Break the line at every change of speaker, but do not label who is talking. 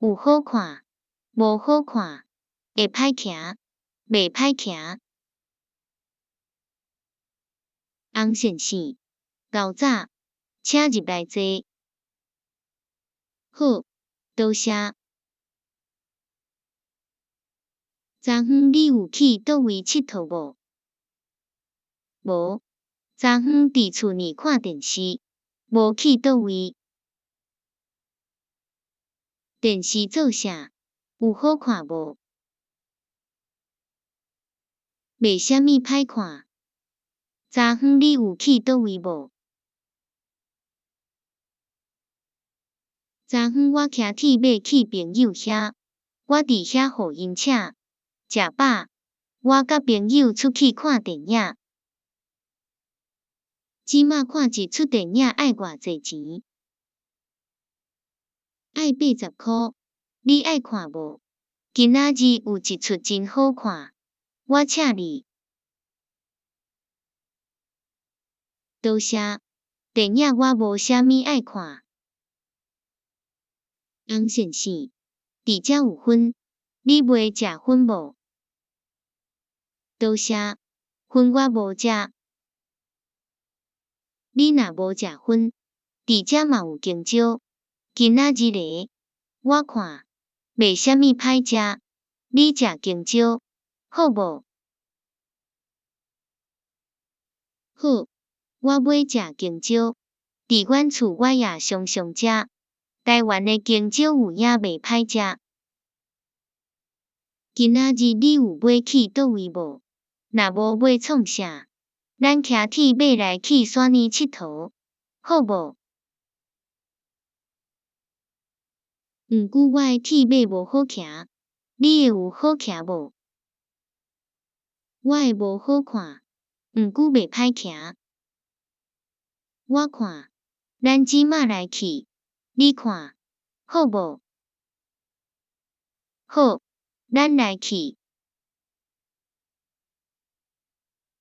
有好看，无好看，会歹行，袂歹行。洪先生，较早，请入来坐。好，多谢。昨昏你有去倒位佚佗无？无，昨昏伫厝里看电视，无去倒位。电视做啥？有好看无？袂啥物歹看。昨昏你有去倒位无？昨昏我骑铁马去朋友遐，我伫遐互因请，食饱，我甲朋友出去看电影。即马看一出电影爱偌济钱？爱80箍，你爱看无？今仔日有一出真好看，我请你。多谢，电影我无啥物爱看。洪先生，伫遮有薰，你袂食薰无？多谢，薰我无食。你若无食薰，伫遮嘛有香蕉，今仔日个，我看袂啥物歹食，你食香蕉，好无？好，我买食香蕉。伫阮厝我也常常食，台湾的香蕉有影袂歹食。今仔日你有买去倒位无？若无买创啥？咱骑铁马来去山里佚佗，好无？毋过我的铁马无好骑，你的有好骑无？我的无好看，毋过袂歹骑。我看，咱即马来去，你看，好无？好，咱来去。